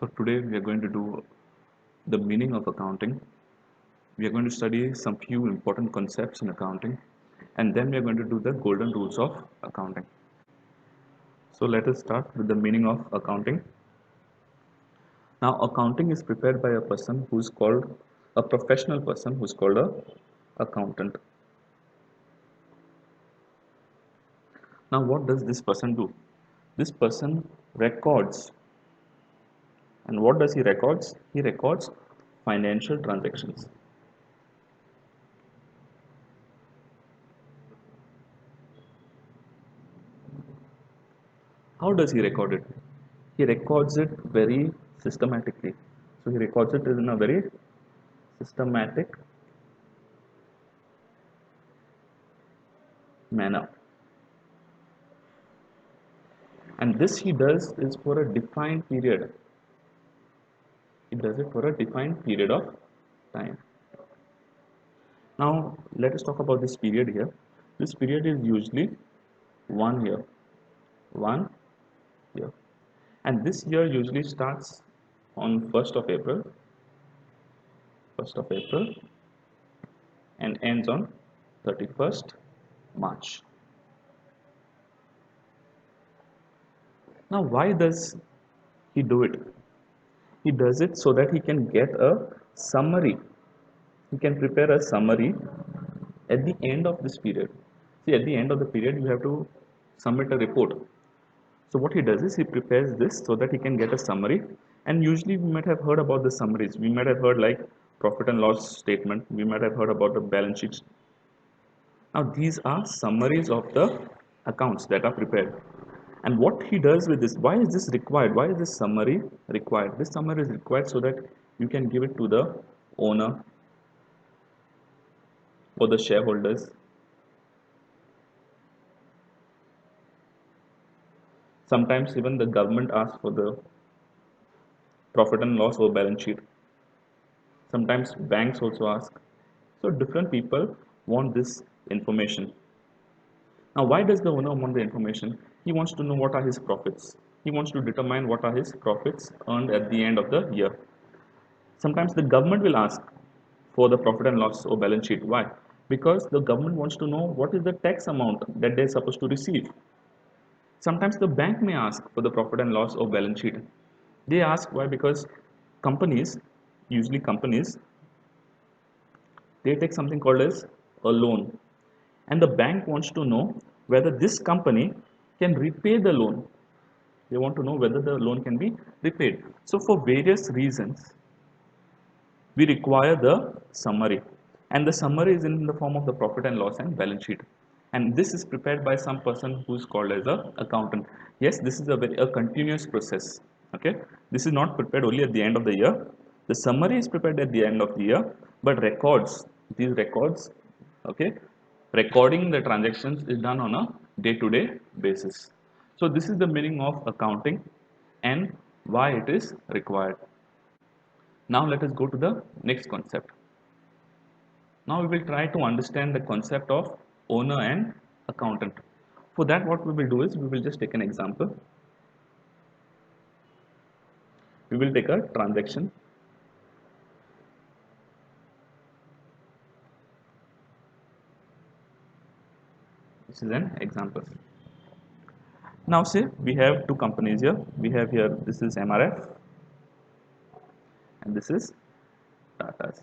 So today we are going to do the meaning of accounting. We are going to study some few important concepts in accounting, and then we are going to do the golden rules of accounting. So let us start with the meaning of accounting. Now accounting is prepared by a person who is called a professional person who is called a accountant. Now what does this person do? This person records. And what does he records? He records financial transactions. How does he record it? He records it very systematically. So he records it in a very systematic manner. And this he does is for a defined period. He does it for a defined period of time. Now let us talk about this period here. This period is usually 1 year. 1 year. And this year usually starts on 1st of April. 1st of April and ends on 31st March. Now, why does he do it? He does it so that he can get a summary. He can prepare a summary at the end of this period. See, at the end of the period, you have to submit a report. So, what he does is he prepares this so that he can get a summary. And usually, we might have heard about the summaries. We might have heard like profit and loss statement. We might have heard about the balance sheets. Now, these are summaries of the accounts that are prepared. And what he does with this, why is this required? Why is this summary required? This summary is required so that you can give it to the owner or the shareholders. Sometimes even the government asks for the profit and loss or balance sheet. Sometimes banks also ask. So different people want this information. Now, why does the owner want the information? He wants to know what are his profits. He wants to determine what are his profits earned at the end of the year. Sometimes the government will ask for the profit and loss or balance sheet. Why? Because the government wants to know what is the tax amount that they're supposed to receive. Sometimes the bank may ask for the profit and loss or balance sheet. They ask why? Because companies, usually companies, they take something called as a loan. And the bank wants to know whether this company can repay the loan. They want to know whether the loan can be repaid. So for various reasons, we require the summary, and the summary is in the form of the profit and loss and balance sheet, and this is prepared by some person who is called as a accountant. Yes, this is a continuous process. Okay, this is not prepared only at the end of the year. The summary is prepared at the end of the year, but records, these records, okay, recording the transactions is done on a day-to-day basis. So this is the meaning of accounting and why it is required. Now let us go to the next concept. Now we will try to understand the concept of owner and accountant. For that, what we will do is we will just take an example. We will take a transaction. This is an example. Now say we have two companies here. We have here, this is MRF and this is Tata's.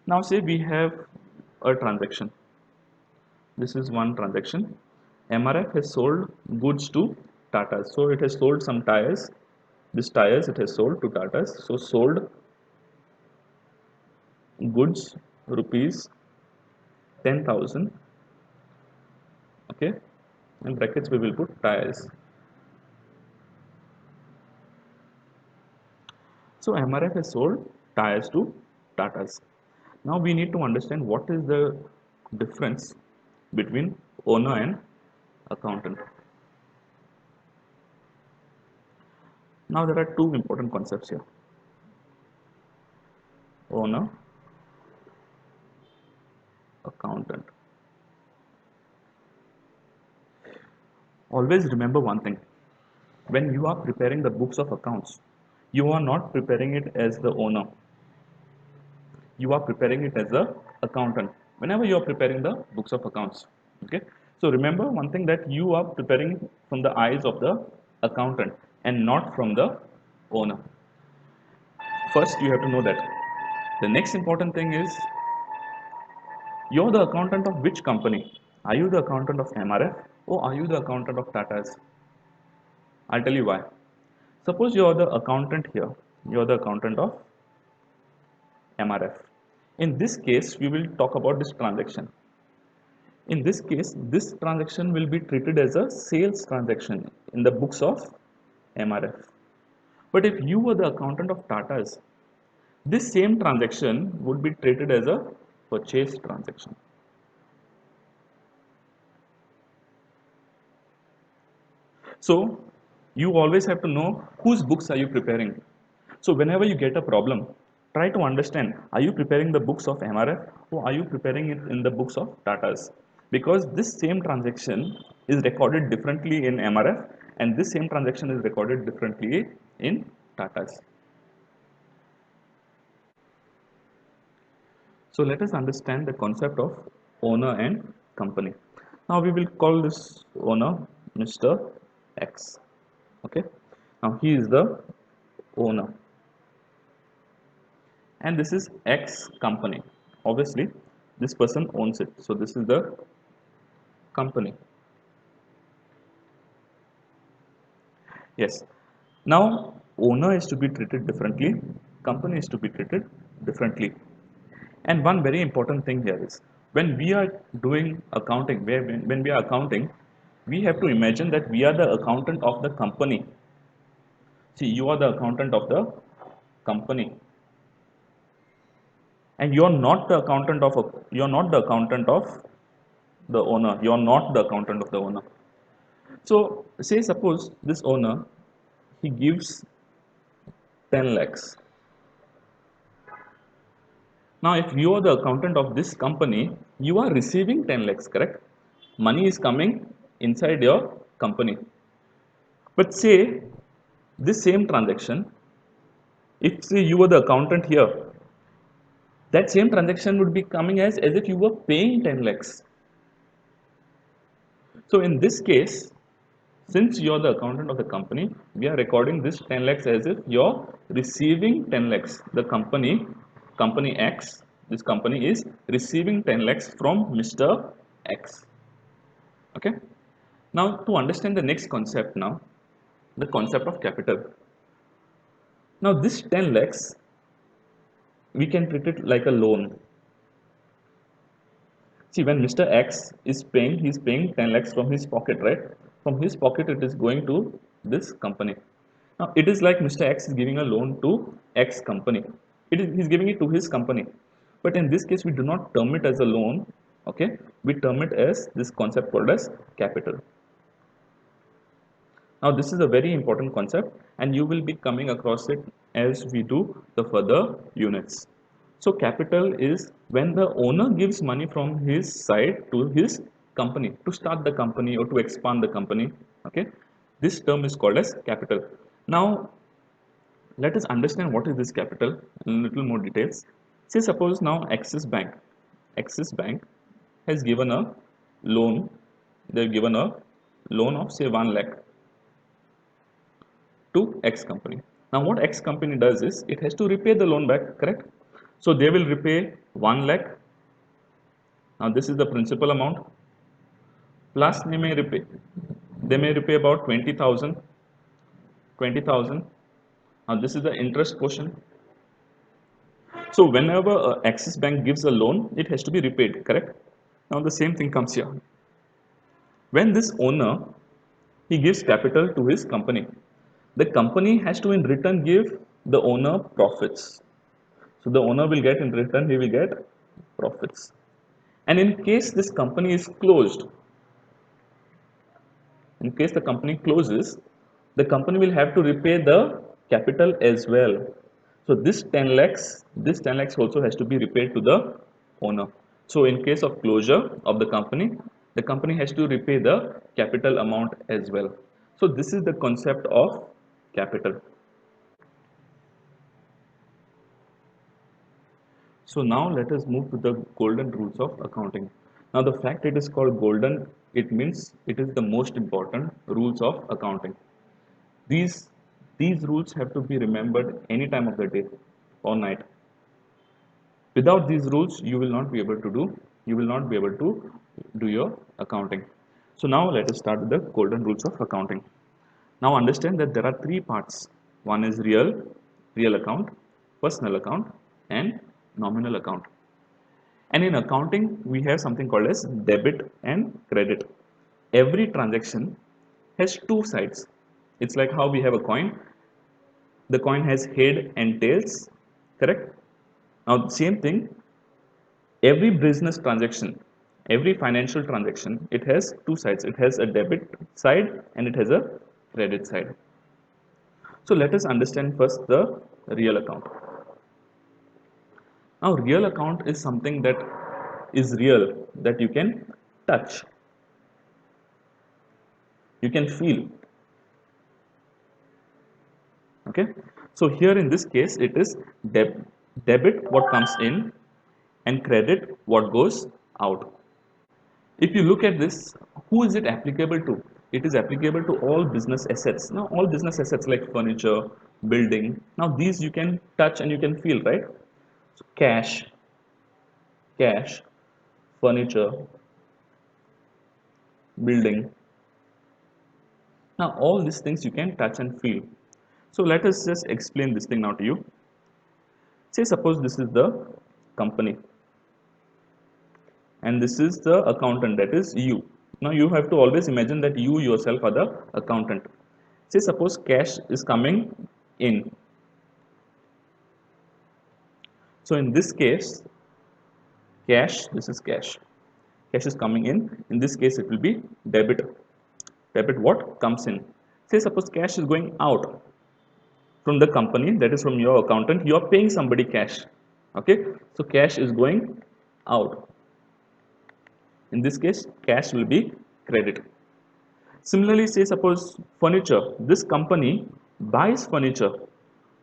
Now say we have a transaction. This is one transaction. MRF has sold goods to Tata. So it has sold some tires. This tires it has sold to Tata. So sold goods rupees 10,000. Okay. In brackets we will put tires. So MRF has sold tires to Tatas. Now we need to understand what is the difference between owner and accountant. Now there are two important concepts here. Owner, accountant. Always remember one thing. when you are preparing the books of accounts, you are not preparing it as the owner. You are preparing it as a accountant whenever you are preparing the books of accounts. Okay. So remember one thing, that you are preparing from the eyes of the accountant and not from the owner. First, you have to know that. The next important thing is, you're the accountant of which company? Are you the accountant of MRF or are you the accountant of Tata's? I'll tell you why. Suppose you're the accountant here. You're the accountant of MRF. In this case, we will talk about this transaction. In this case, this transaction will be treated as a sales transaction in the books of MRF. But if you were the accountant of Tata's, this same transaction would be treated as a purchase transaction. So you always have to know whose books are you preparing. So whenever you get a problem, try to understand, are you preparing the books of MRF or are you preparing it in the books of Tata's? Because this same transaction is recorded differently in MRF and this same transaction is recorded differently in Tata's. So let us understand the concept of owner and company. Now we will call this owner Mr. X. Okay. Now he is the owner and this is X company. Obviously, this person owns it. So this is the company. Yes. Now owner is to be treated differently, company is to be treated differently. And one very important thing here is, when we are doing accounting, when we are accounting, we have to imagine that we are the accountant of the company. See, you are the accountant of the company, and you are not the accountant of you are not the accountant of the owner. You are not the accountant of the owner. So, say suppose this owner, he gives 10 lakhs. Now, if you are the accountant of this company, you are receiving 10 lakhs, correct? Money is coming inside your company. But say this same transaction, if say you were the accountant here, that same transaction would be coming as if you were paying 10 lakhs. So in this case, since you're the accountant of the company, we are recording this 10 lakhs as if you're receiving 10 lakhs. The company X, this company is receiving 10 lakhs from Mr. X. Okay. Now to understand the next concept now, the concept of capital. Now this 10 lakhs, we can treat it like a loan. See, when Mr. X is paying, he's paying 10 lakhs from his pocket, right? From his pocket, it is going to this company. Now, it is like Mr. X is giving a loan to X company. He's giving it to his company. But in this case, we do not term it as a loan, okay? We term it as this concept called as capital. Now, this is a very important concept and you will be coming across it as we do the further units. So capital is when the owner gives money from his side to his company to start the company or to expand the company. Okay, this term is called as capital. Now let us understand what is this capital in a little more details. Say suppose now Axis Bank has given a loan. They've given a loan of say 1 lakh to X company. Now what X company does is it has to repay the loan back, correct? So they will repay 1 lakh. Now this is the principal amount. Plus they may repay about 20,000. 20,000. Now this is the interest portion. So whenever Axis Bank gives a loan, it has to be repaid, correct? Now the same thing comes here. When this owner, he gives capital to his company, the company has to in return give the owner profits. So the owner will get in return, he will get profits. And in case this company is closed, in case the company closes, the company will have to repay the capital as well. So this 10 lakhs also has to be repaid to the owner. So in case of closure of the company has to repay the capital amount as well. So this is the concept of capital. So now let us move to the golden rules of accounting. Now the fact it is called golden, it means it is the most important rules of accounting. These these rules have to be remembered any time of the day or night. Without these rules, you will not be able to do your accounting. So now let us start with the golden rules of accounting. Now understand that there are three parts. One is real account, personal account, and nominal account. And in accounting, we have something called as debit and credit. Every transaction has two sides. It's like how we have a coin. The coin has head and tails, correct? Now, same thing, every business transaction, every financial transaction, it has two sides. It has a debit side and it has a credit side. So let us understand first the real account. Now, real account is something that is real, that you can touch, you can feel. Okay. So here in this case, it is debit what comes in and credit what goes out. If you look at this, who is it applicable to? It is applicable to all business assets. Now, all business assets like furniture, building. Now, these you can touch and you can feel, right? So cash, furniture, building. Now, all these things you can touch and feel. So, let us just explain this thing now to you. Say, suppose this is the company and this is the accountant, that is you. Now you have to always imagine that you yourself are the accountant. Say suppose cash is coming in. So in this case, this is cash is coming in this case it will be debit what comes in. Say suppose cash is going out from the company, that is from your accountant, you are paying somebody cash. Okay, so cash is going out. In this case, cash will be credit. Similarly, say suppose furniture, this company buys furniture.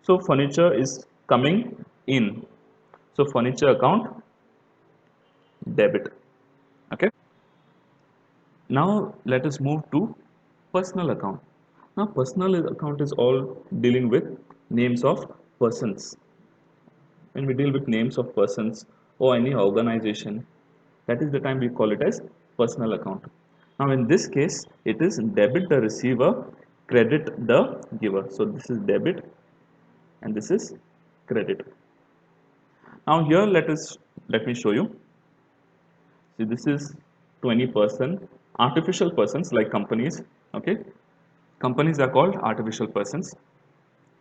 So furniture is coming in. So furniture account debit. Okay. Now let us move to personal account. Now personal account is all dealing with names of persons. When we deal with names of persons or any organization, that is the time we call it as personal account. Now in this case, it is debit the receiver, credit the giver. So this is debit and this is credit. Now here let me show you. See, this is 20% artificial persons like companies. Okay, companies are called artificial persons,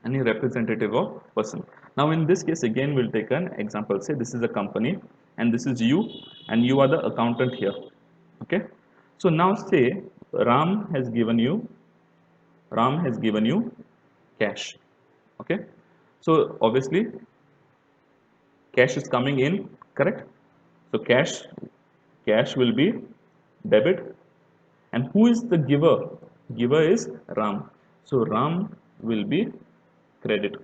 any representative of person. Now in this case again we'll take an example. Say this is a company and this is you and you are the accountant here. Okay, so now say Ram has given you cash. Okay, so obviously cash is coming in, correct? So cash will be debit. And who is the giver? Giver is Ram. So Ram will be credit.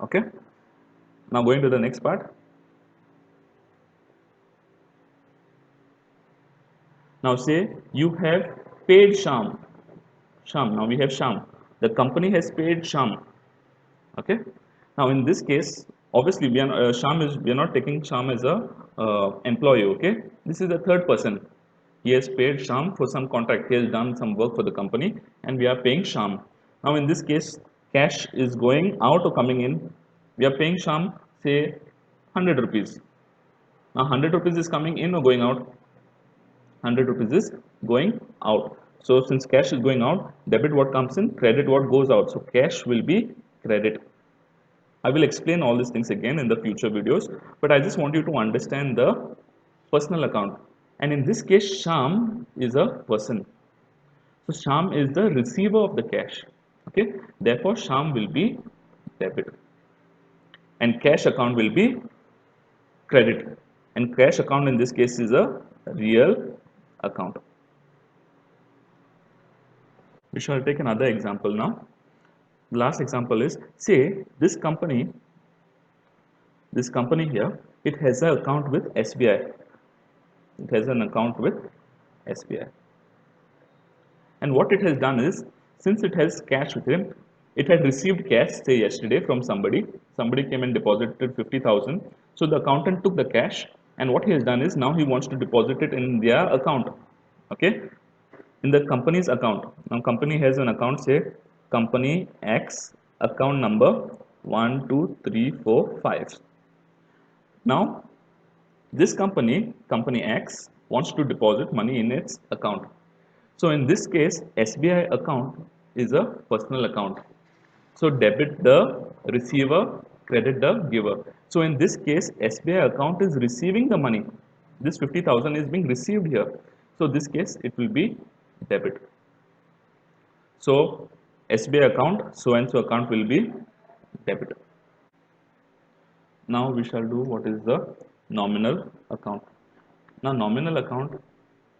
Okay. Now going to the next part. Now say you have paid Sham. Sham. Now we have Sham. The company has paid Sham. Okay. Now in this case, obviously we are not taking Sham as a employee. Okay. This is the third person. He has paid Sham for some contract. He has done some work for the company, and we are paying Sham. Now in this case, cash is going out or coming in. We are paying Sham say 100 rupees. Now 100 rupees is coming in or going out? 100 rupees is going out. So since cash is going out, debit what comes in, credit what goes out. So cash will be credit. I will explain all these things again in the future videos, but I just want you to understand the personal account. And in this case, Sham is a person. So Sham is the receiver of the cash. Okay, therefore Sham will be debit, and cash account will be credit. And cash account in this case is a real account. We shall take another example now. The last example is, say this company here, it has an account with SBI. It has an account with SBI. And what it has done is, since it has cash with him, it had received cash, say yesterday, from somebody. Somebody came and deposited 50,000. So the accountant took the cash, and what he has done is now he wants to deposit it in their account. Okay, in the company's account. Now company has an account, say company X, account number 12345. Now this company X, wants to deposit money in its account. So in this case, SBI account is a personal account. So debit the receiver, credit the giver. So in this case, SBI account is receiving the money. This 50,000 is being received here. So this case, it will be debit. So SBI account, so and so account will be debit. Now we shall do what is the nominal account. Now nominal account,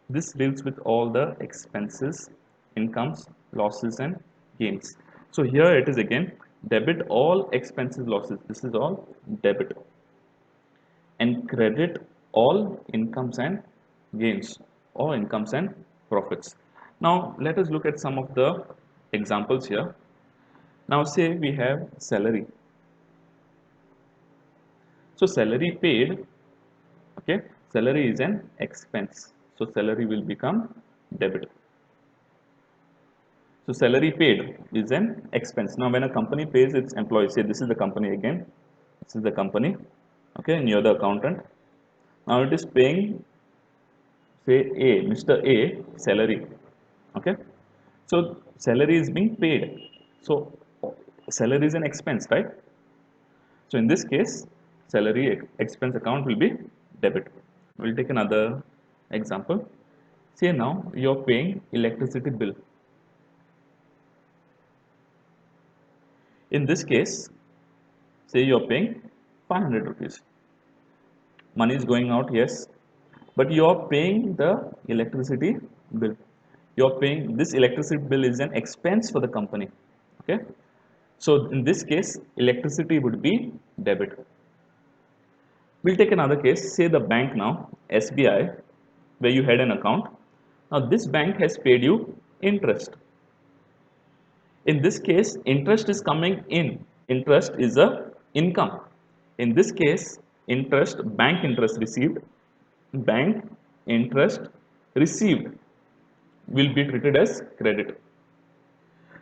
this deals with all the expenses, incomes, losses and gains. So here it is again, debit all expenses, losses. This is all debit. And credit all incomes and gains, all incomes and profits. Now let us look at some of the examples here. Now say we have salary. So salary paid, okay, salary is an expense. So salary will become debit. So salary paid is an expense. Now when a company pays its employees, say this is the company again, this is the company, okay, and you're the accountant. Now it is paying, say A, Mr. A salary, okay. So salary is being paid. So salary is an expense, right? So in this case, salary expense account will be debit. We'll take another example. Say now you're paying electricity bill. In this case, say you're paying 500 rupees. Money is going out, yes, but you're paying the electricity bill. You're paying this electricity bill is an expense for the company. Okay, so in this case, electricity would be debit. We'll take another case, say the bank now, SBI, where you had an account. Now this bank has paid you interest. In this case, interest is coming in. Interest is a income. In this case, bank interest received, bank interest received will be treated as credit.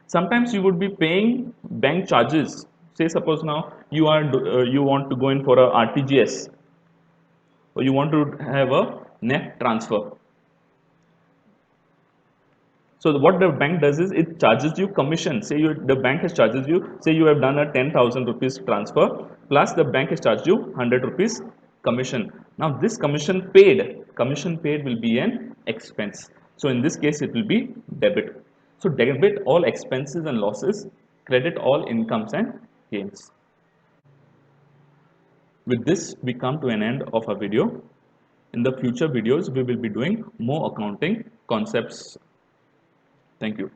Sometimes you would be paying bank charges. Say suppose now you want to go in for a RTGS, or you want to have a net transfer. So what the bank does is it charges you commission. Say the bank has charges you. Say you have done a 10,000 rupees transfer, plus the bank has charged you 100 rupees commission. Now this commission paid will be an expense. So in this case it will be debit. So debit all expenses and losses, credit all incomes and gains. With this we come to an end of our video. In the future videos we will be doing more accounting concepts. Thank you.